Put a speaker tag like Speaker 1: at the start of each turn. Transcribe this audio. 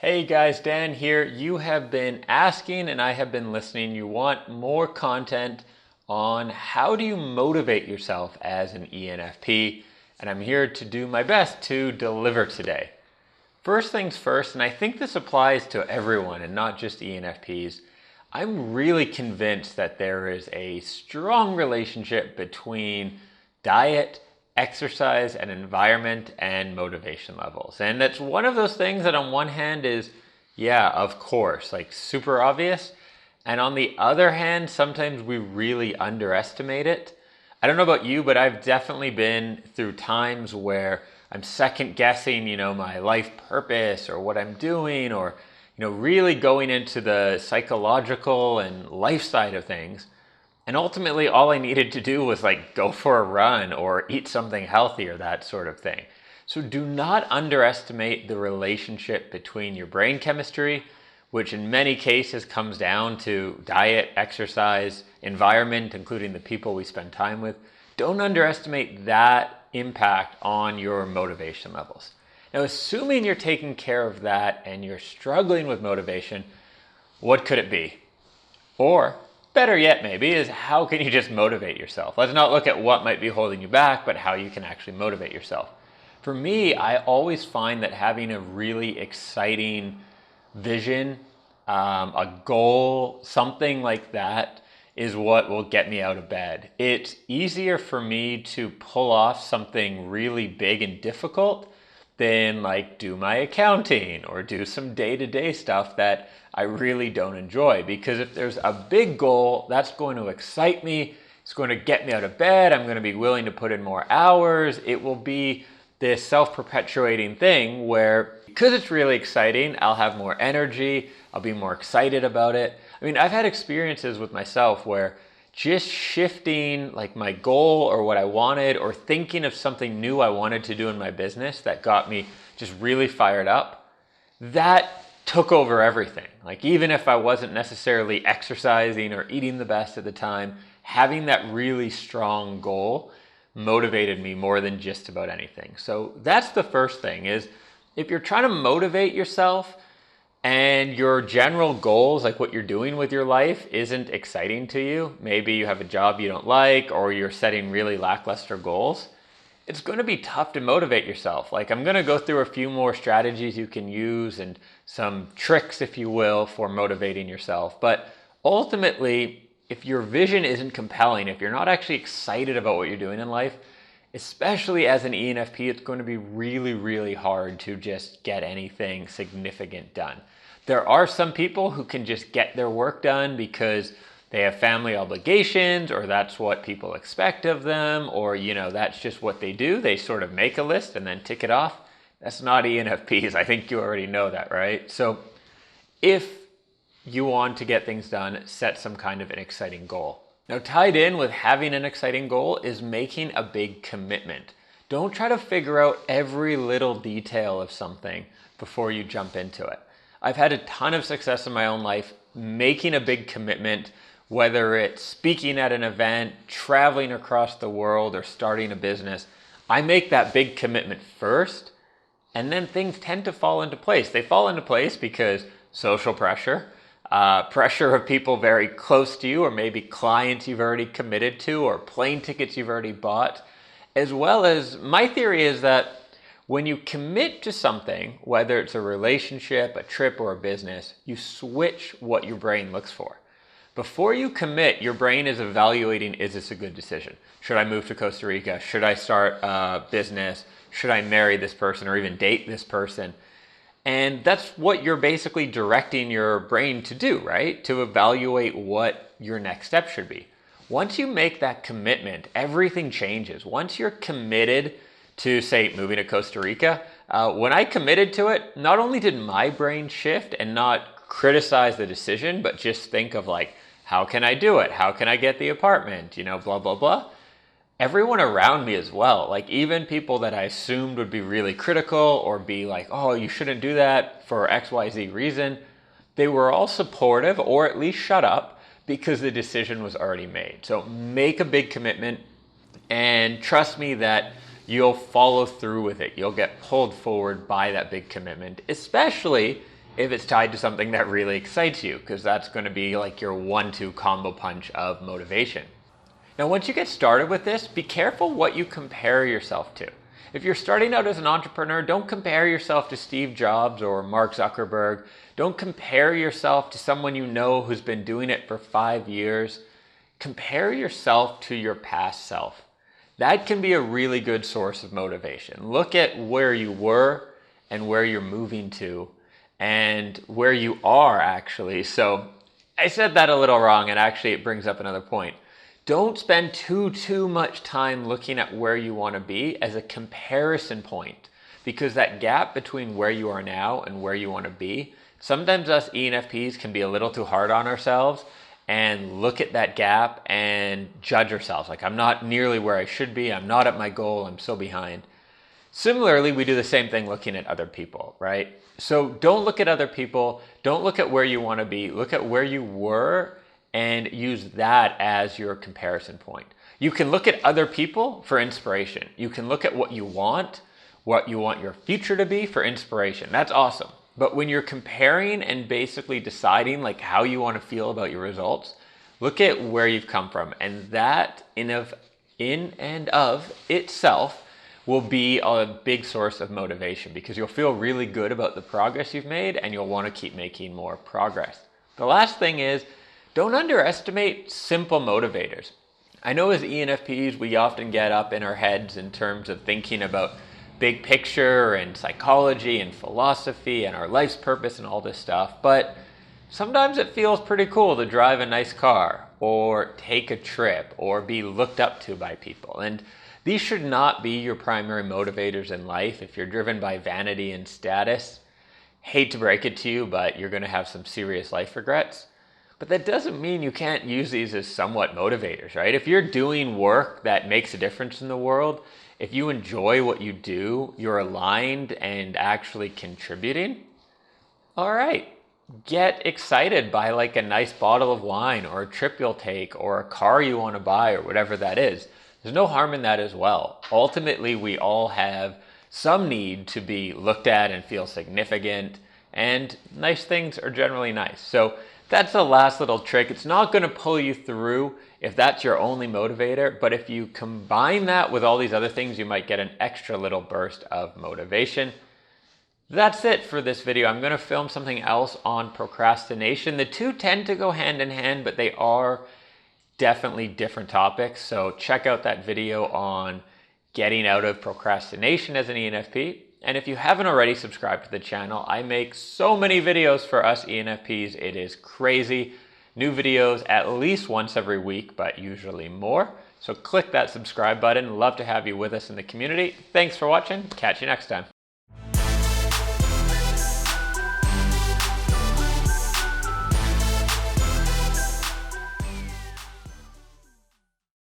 Speaker 1: Hey guys, Dan here. You have been asking and I have been listening. You want more content on how do you motivate yourself as an ENFP, and I'm here to do my best to deliver today. First things first, and I think this applies to everyone and not just ENFPs, I'm really convinced that there is a strong relationship between diet, exercise, and environment and motivation levels. And that's one of those things that on one hand is, yeah, of course, like super obvious. And on the other hand, sometimes we really underestimate it. I don't know about you, but I've definitely been through times where I'm second guessing, my life purpose or what I'm doing, or, really going into the psychological and life side of things. And ultimately, all I needed to do was go for a run or eat something healthy or that sort of thing. So do not underestimate the relationship between your brain chemistry, which in many cases comes down to diet, exercise, environment, including the people we spend time with. Don't underestimate that impact on your motivation levels. Now, assuming you're taking care of that and you're struggling with motivation, what could it be? Or better yet, maybe, is how can you just motivate yourself? Let's not look at what might be holding you back, but how you can actually motivate yourself. For me, I always find that having a really exciting vision, a goal, something like that is what will get me out of bed. It's easier for me to pull off something really big and difficult than do my accounting or do some day-to-day stuff that I really don't enjoy. Because if there's a big goal, that's going to excite me. It's going to get me out of bed. I'm going to be willing to put in more hours. It will be this self-perpetuating thing where, because it's really exciting, I'll have more energy. I'll be more excited about it. I mean, I've had experiences with myself where just shifting my goal or what I wanted, or thinking of something new I wanted to do in my business that got me just really fired up, that took over everything. Even if I wasn't necessarily exercising or eating the best at the time, having that really strong goal motivated me more than just about anything. So that's the first thing, is if you're trying to motivate yourself and your general goals, like what you're doing with your life, isn't exciting to you, maybe you have a job you don't like, or you're setting really lackluster goals, it's going to be tough to motivate yourself. I'm going to go through a few more strategies you can use and some tricks, if you will, for motivating yourself. But ultimately, if your vision isn't compelling, if you're not actually excited about what you're doing in life, especially as an ENFP, it's going to be really, really hard to just get anything significant done. There are some people who can just get their work done because they have family obligations, or that's what people expect of them, or that's just what they do. They sort of make a list and then tick it off. That's not ENFPs. I think you already know that, right? So if you want to get things done, set some kind of an exciting goal. Now, tied in with having an exciting goal is making a big commitment. Don't try to figure out every little detail of something before you jump into it. I've had a ton of success in my own life making a big commitment, whether it's speaking at an event, traveling across the world, or starting a business. I make that big commitment first, and then things tend to fall into place. They fall into place because social pressure, pressure of people very close to you, or maybe clients you've already committed to, or plane tickets you've already bought, as well as my theory is that when you commit to something, whether it's a relationship, a trip, or a business, you switch what your brain looks for. Before you commit, your brain is evaluating, is this a good decision? Should I move to Costa Rica? Should I start a business? Should I marry this person or even date this person? And that's what you're basically directing your brain to do, right? To evaluate what your next step should be. Once you make that commitment, everything changes. Once you're committed to, say, moving to Costa Rica, when I committed to it, not only did my brain shift and not criticize the decision, but just think of how can I do it? How can I get the apartment? Blah, blah, blah. Everyone around me as well, even people that I assumed would be really critical or be oh, you shouldn't do that for XYZ reason, they were all supportive, or at least shut up, because the decision was already made. So make a big commitment and trust me that you'll follow through with it. You'll get pulled forward by that big commitment, especially if it's tied to something that really excites you, because that's going to be like your 1-2 combo punch of motivation. Now, once you get started with this, be careful what you compare yourself to. If you're starting out as an entrepreneur, don't compare yourself to Steve Jobs or Mark Zuckerberg. Don't compare yourself to someone you know who's been doing it for 5 years. Compare yourself to your past self. That can be a really good source of motivation. Look at where you were and where you're moving to and where you are actually. So I said that a little wrong, and actually it brings up another point. Don't spend too much time looking at where you want to be as a comparison point, because that gap between where you are now and where you want to be, sometimes us ENFPs can be a little too hard on ourselves and look at that gap and judge ourselves. Like, I'm not nearly where I should be. I'm not at my goal. I'm so behind. Similarly, we do the same thing looking at other people, right? So don't look at other people. Don't look at where you want to be. Look at where you were and use that as your comparison point. You can look at other people for inspiration. You can look at what you want your future to be for inspiration. That's awesome. But when you're comparing and basically deciding like how you want to feel about your results, look at where you've come from. And that in and of itself will be a big source of motivation, because you'll feel really good about the progress you've made and you'll want to keep making more progress. The last thing is, don't underestimate simple motivators. I know as ENFPs, we often get up in our heads in terms of thinking about big picture and psychology and philosophy and our life's purpose and all this stuff, but sometimes it feels pretty cool to drive a nice car or take a trip or be looked up to by people. And these should not be your primary motivators in life. If you're driven by vanity and status, hate to break it to you, but you're going to have some serious life regrets. But that doesn't mean you can't use these as somewhat motivators, right? If you're doing work that makes a difference in the world, if you enjoy what you do, you're aligned and actually contributing, all right, get excited by like a nice bottle of wine or a trip you'll take or a car you want to buy or whatever that is. There's no harm in that as well. Ultimately, we all have some need to be looked at and feel significant, and nice things are generally nice. So that's the last little trick. It's not going to pull you through if that's your only motivator, but if you combine that with all these other things, you might get an extra little burst of motivation. That's it for this video. I'm going to film something else on procrastination. The two tend to go hand in hand, but they are definitely different topics. So check out that video on getting out of procrastination as an ENFP. And if you haven't already subscribed to the channel, I make so many videos for us ENFPs. It is crazy. New videos at least once every week, but usually more. So click that subscribe button. Love to have you with us in the community. Thanks for watching. Catch you next time.